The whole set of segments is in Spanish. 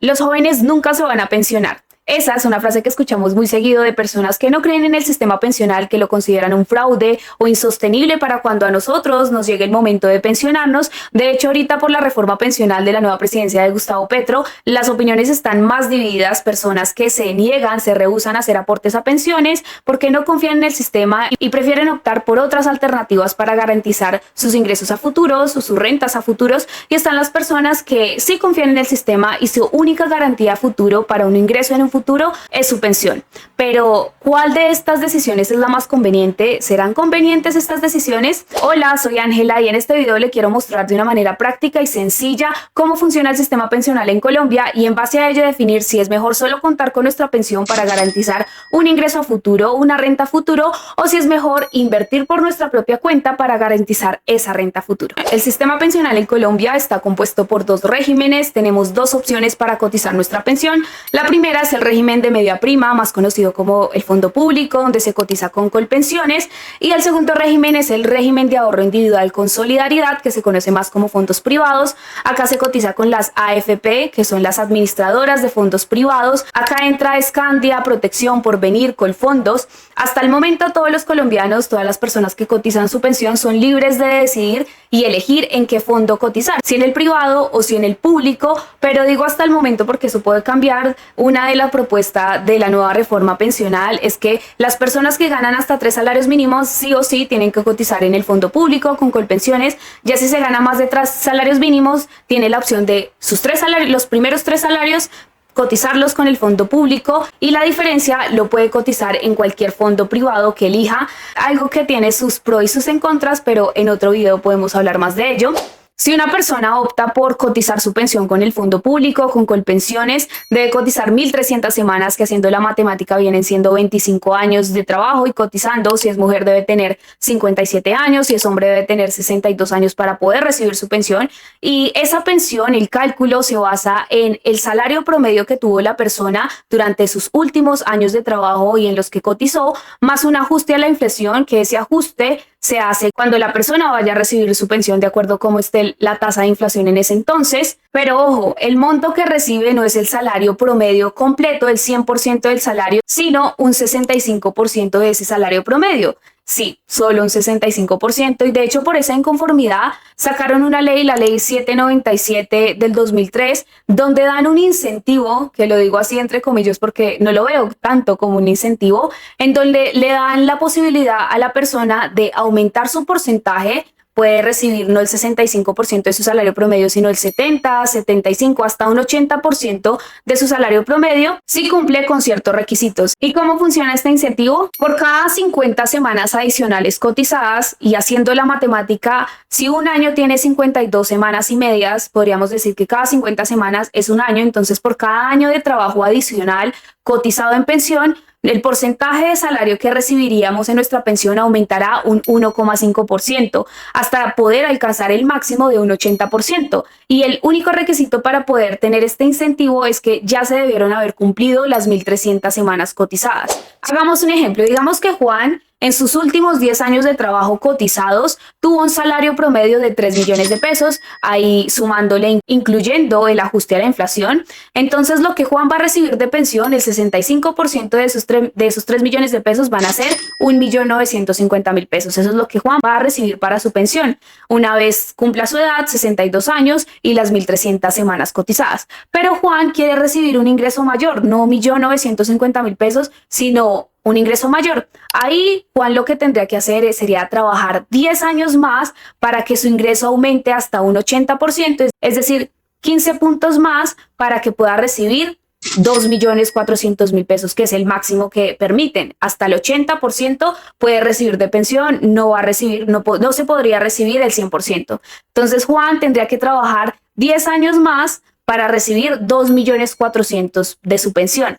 los jóvenes nunca se van a pensionar. Esa es una frase que escuchamos muy seguido de personas que no creen en el sistema pensional, que lo consideran un fraude o insostenible para cuando a nosotros nos llegue el momento de pensionarnos. De hecho, ahorita por la reforma pensional de la nueva presidencia de Gustavo Petro, las opiniones están más divididas. Personas que se niegan, se rehúsan a hacer aportes a pensiones porque no confían en el sistema y prefieren optar por otras alternativas para garantizar sus ingresos a futuros o sus rentas a futuros. Y están las personas que sí confían en el sistema y su única garantía a futuro para un ingreso en un futuro es su pensión. Pero, ¿cuál de estas decisiones es la más conveniente? ¿Serán convenientes estas decisiones? Hola, soy Ángela y en este video le quiero mostrar de una manera práctica y sencilla cómo funciona el sistema pensional en Colombia y en base a ello definir si es mejor solo contar con nuestra pensión para garantizar un ingreso a futuro, una renta a futuro, o si es mejor invertir por nuestra propia cuenta para garantizar esa renta a futuro. El sistema pensional en Colombia está compuesto por dos regímenes. Tenemos dos opciones para cotizar nuestra pensión. La primera es el régimen de media prima, más conocido como el fondo público, donde se cotiza con Colpensiones, y el segundo régimen es el régimen de ahorro individual con solidaridad, que se conoce más como fondos privados. Acá se cotiza con las AFP, que son las administradoras de fondos privados. Acá entra Scandia, Protección, Porvenir, Colfondos. Hasta el momento todos los colombianos, todas las personas que cotizan su pensión son libres de decidir y elegir en qué fondo cotizar, si en el privado o si en el público, pero digo hasta el momento porque eso puede cambiar. Una de las propuestas de la nueva reforma pensional es que las personas que ganan hasta 3 salarios mínimos sí o sí tienen que cotizar en el fondo público con Colpensiones. Ya si se gana más de 3 salarios mínimos, tiene la opción de sus 3 salarios, los primeros 3 salarios, cotizarlos con el fondo público, y la diferencia lo puede cotizar en cualquier fondo privado que elija, algo que tiene sus pros y sus en contras, pero en otro video podemos hablar más de ello. Si una persona opta por cotizar su pensión con el fondo público, con Colpensiones, debe cotizar 1.300 semanas, que haciendo la matemática vienen siendo 25 años de trabajo y cotizando. Si es mujer debe tener 57 años, si es hombre debe tener 62 años para poder recibir su pensión. Y esa pensión, el cálculo se basa en el salario promedio que tuvo la persona durante sus últimos años de trabajo y en los que cotizó, más un ajuste a la inflación, que ese ajuste se hace cuando la persona vaya a recibir su pensión de acuerdo a cómo esté la tasa de inflación en ese entonces. Pero ojo, el monto que recibe no es el salario promedio completo, el 100% del salario, sino un 65% de ese salario promedio. Sí, solo un 65%, y de hecho por esa inconformidad sacaron una ley, la ley 797 del 2003, donde dan un incentivo, que lo digo así entre comillas porque no lo veo tanto como un incentivo, en donde le dan la posibilidad a la persona de aumentar su porcentaje. Puede recibir no el 65% de su salario promedio, sino el 70, 75, hasta un 80% de su salario promedio, si cumple con ciertos requisitos. ¿Y cómo funciona este incentivo? Por cada 50 semanas adicionales cotizadas, y haciendo la matemática, si un año tiene 52 semanas y medias, podríamos decir que cada 50 semanas es un año. Entonces, por cada año de trabajo adicional cotizado en pensión, el porcentaje de salario que recibiríamos en nuestra pensión aumentará un 1,5% hasta poder alcanzar el máximo de un 80%. Y el único requisito para poder tener este incentivo es que ya se debieron haber cumplido las 1.300 semanas cotizadas. Hagamos un ejemplo. Digamos que Juan, en sus últimos 10 años de trabajo cotizados, tuvo un salario promedio de 3 millones de pesos, ahí sumándole, incluyendo el ajuste a la inflación. Entonces, lo que Juan va a recibir de pensión, el 65% de esos 3 millones de pesos van a ser 1.950.000 pesos. Eso es lo que Juan va a recibir para su pensión, una vez cumpla su edad, 62 años y las 1.300 semanas cotizadas. Pero Juan quiere recibir un ingreso mayor, no 1.950.000 pesos, sino un ingreso mayor. Ahí Juan lo que tendría que hacer sería trabajar 10 años más para que su ingreso aumente hasta un 80%, es decir, 15 puntos más para que pueda recibir 2.400.000 pesos, que es el máximo que permiten. Hasta el 80% puede recibir de pensión, no va a recibir, no se podría recibir el 100%. Entonces Juan tendría que trabajar 10 años más para recibir 2.400.000 de su pensión.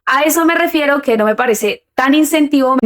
A eso me refiero, que no me parece tan incentivo,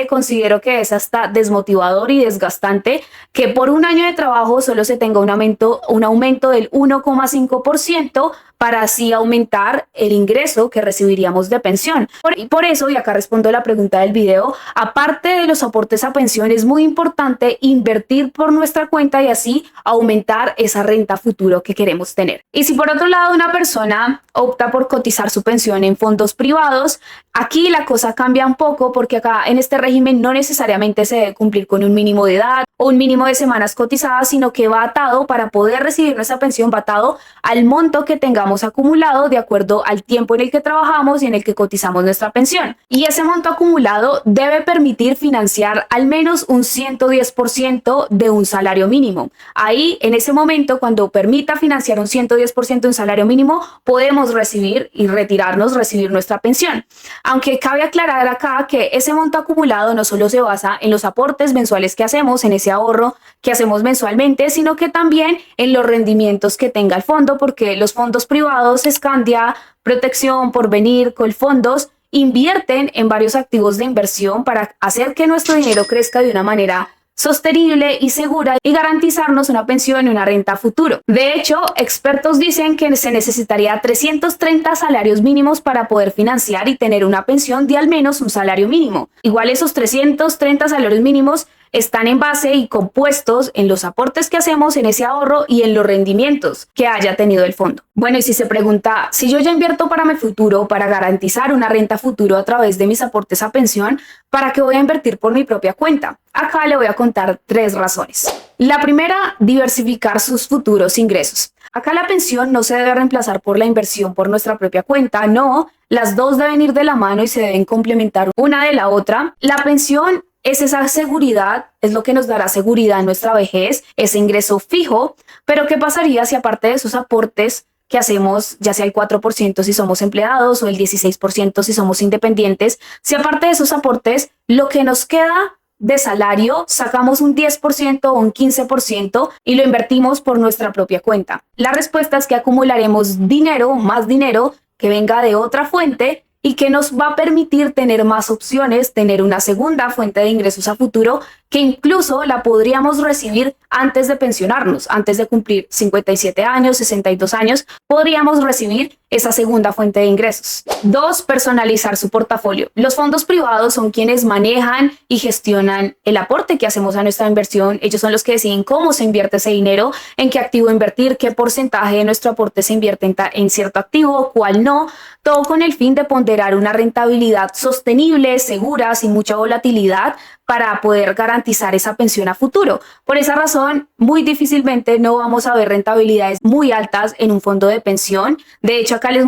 considero que es hasta desmotivador y desgastante que por un año de trabajo solo se tenga un aumento del 1,5% para así aumentar el ingreso que recibiríamos de pensión. Por eso, y acá respondo la pregunta del video, aparte de los aportes a pensión, es muy importante invertir por nuestra cuenta y así aumentar esa renta futuro que queremos tener. Y si por otro lado una persona opta por cotizar su pensión en fondos privados, aquí la cosa cambia un poco porque acá en este régimen no necesariamente se debe cumplir con un mínimo de edad o un mínimo de semanas cotizadas, sino que va atado para poder recibir nuestra pensión, va atado al monto que tengamos acumulado de acuerdo al tiempo en el que trabajamos y en el que cotizamos nuestra pensión. Y ese monto acumulado debe permitir financiar al menos un 110% de un salario mínimo. Ahí, en ese momento, cuando permita financiar un 110% de un salario mínimo, podemos recibir y recibir nuestra pensión. Aunque cabe aclarar acá que ese monto acumulado no solo se basa en los aportes mensuales que hacemos, en ese ahorro que hacemos mensualmente, sino que también en los rendimientos que tenga el fondo, porque los fondos privados, Scandia, Protección, Porvenir, Colfondos, invierten en varios activos de inversión para hacer que nuestro dinero crezca de una manera sostenible y segura y garantizarnos una pensión y una renta a futuro. De hecho, expertos dicen que se necesitaría 330 salarios mínimos para poder financiar y tener una pensión de al menos un salario mínimo. Igual esos 330 salarios mínimos están en base y compuestos en los aportes que hacemos en ese ahorro y en los rendimientos que haya tenido el fondo. Bueno, y si se pregunta, si yo ya invierto para mi futuro, para garantizar una renta futuro a través de mis aportes a pensión, ¿para qué voy a invertir por mi propia cuenta? Acá le voy a contar 3 razones. La primera, diversificar sus futuros ingresos. Acá la pensión no se debe reemplazar por la inversión por nuestra propia cuenta, no, las dos deben ir de la mano y se deben complementar una de la otra. La pensión es esa seguridad, es lo que nos dará seguridad en nuestra vejez, ese ingreso fijo, pero ¿qué pasaría si aparte de esos aportes que hacemos, ya sea el 4% si somos empleados o el 16% si somos independientes, si aparte de esos aportes lo que nos queda de salario sacamos un 10% o un 15% y lo invertimos por nuestra propia cuenta? La respuesta es que acumularemos dinero, más dinero que venga de otra fuente y que nos va a permitir tener más opciones, tener una segunda fuente de ingresos a futuro que incluso la podríamos recibir antes de pensionarnos, antes de cumplir 57 años, 62 años, podríamos recibir esa segunda fuente de ingresos. 2, personalizar su portafolio. Los fondos privados son quienes manejan y gestionan el aporte que hacemos a nuestra inversión. Ellos son los que deciden cómo se invierte ese dinero, en qué activo invertir, qué porcentaje de nuestro aporte se invierte en cierto activo, cuál no, todo con el fin de ponderar una rentabilidad sostenible, segura, sin mucha volatilidad, para poder garantizar esa pensión a futuro. Por esa razón, muy difícilmente no vamos a ver rentabilidades muy altas en un fondo de pensión. De hecho, acá les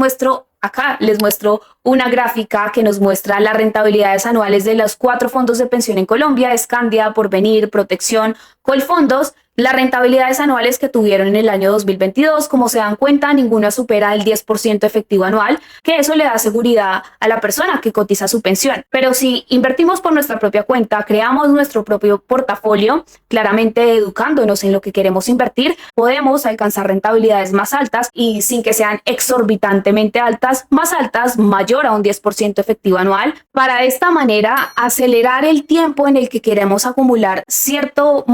muestro una gráfica que nos muestra las rentabilidades anuales de los 4 fondos de pensión en Colombia: Scandia, Porvenir, Protección, Colfondos. Las rentabilidades anuales que tuvieron en el año 2022, como se dan cuenta, ninguna supera el 10% efectivo anual, que eso le da seguridad a la persona que cotiza su pensión. Pero si invertimos por nuestra propia cuenta, creamos nuestro propio portafolio, claramente educándonos en lo que queremos invertir, podemos alcanzar rentabilidades más altas y sin que sean exorbitantemente altas, más altas, mayor a un 10% efectivo anual, para de esta manera acelerar el tiempo en el que queremos acumular cierto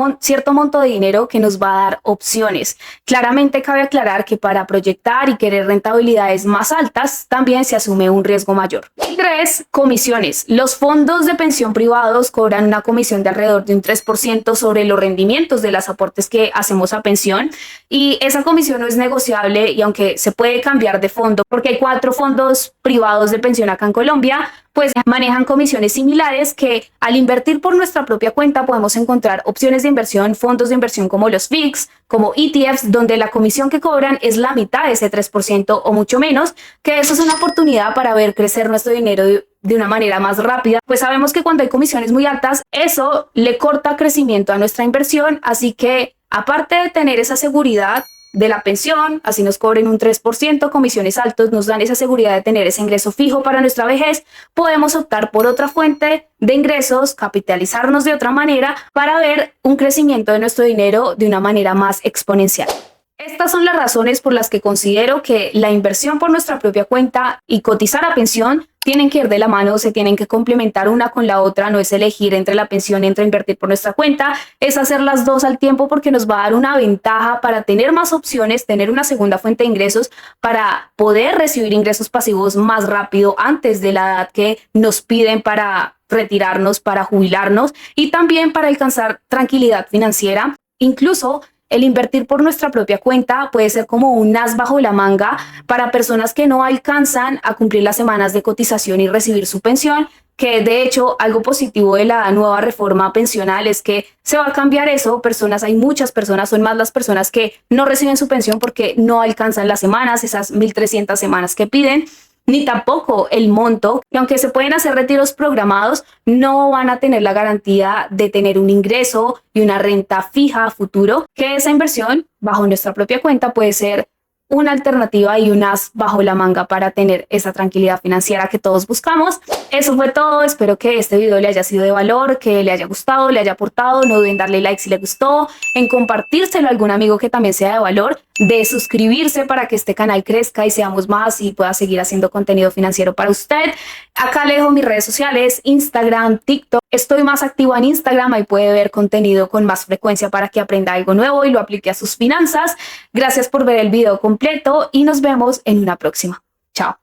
monto de dinero que nos va a dar opciones. Claramente cabe aclarar que para proyectar y querer rentabilidades más altas también se asume un riesgo mayor. 3, comisiones. Los fondos de pensión privados cobran una comisión de alrededor de un 3% sobre los rendimientos de los aportes que hacemos a pensión, y esa comisión no es negociable, y aunque se puede cambiar de fondo porque hay 4 fondos privados de pensión acá en Colombia, pues manejan comisiones similares que al invertir por nuestra propia cuenta podemos encontrar opciones de inversión, fondos de inversión como los FIX, como ETFs, donde la comisión que cobran es la mitad de ese 3% o mucho menos, que eso es una oportunidad para ver crecer nuestro dinero de una manera más rápida, pues sabemos que cuando hay comisiones muy altas, eso le corta crecimiento a nuestra inversión, así que aparte de tener esa seguridad de la pensión, así nos cobren un 3%, comisiones altos nos dan esa seguridad de tener ese ingreso fijo para nuestra vejez, podemos optar por otra fuente de ingresos, capitalizarnos de otra manera para ver un crecimiento de nuestro dinero de una manera más exponencial. Estas son las razones por las que considero que la inversión por nuestra propia cuenta y cotizar a pensión tienen que ir de la mano, se tienen que complementar una con la otra, no es elegir entre la pensión y entre invertir por nuestra cuenta, es hacer las dos al tiempo porque nos va a dar una ventaja para tener más opciones, tener una segunda fuente de ingresos, para poder recibir ingresos pasivos más rápido antes de la edad que nos piden para retirarnos, para jubilarnos y también para alcanzar tranquilidad financiera. Incluso el invertir por nuestra propia cuenta puede ser como un as bajo la manga para personas que no alcanzan a cumplir las semanas de cotización y recibir su pensión, que de hecho algo positivo de la nueva reforma pensional es que se va a cambiar eso. Hay muchas personas, son más las personas que no reciben su pensión porque no alcanzan las semanas, esas 1.300 semanas que piden, ni tampoco el monto, que aunque se pueden hacer retiros programados, no van a tener la garantía de tener un ingreso y una renta fija a futuro, que esa inversión bajo nuestra propia cuenta puede ser una alternativa y un as bajo la manga para tener esa tranquilidad financiera que todos buscamos. Eso fue todo, espero que este video le haya sido de valor, que le haya gustado, le haya aportado. No duden en darle like si le gustó, en compartírselo a algún amigo que también sea de valor, de suscribirse para que este canal crezca y seamos más y pueda seguir haciendo contenido financiero para usted. Acá le dejo mis redes sociales, Instagram, TikTok. Estoy más activa en Instagram, ahí puede ver contenido con más frecuencia para que aprenda algo nuevo y lo aplique a sus finanzas. Gracias por ver el video completo y nos vemos en una próxima. Chao.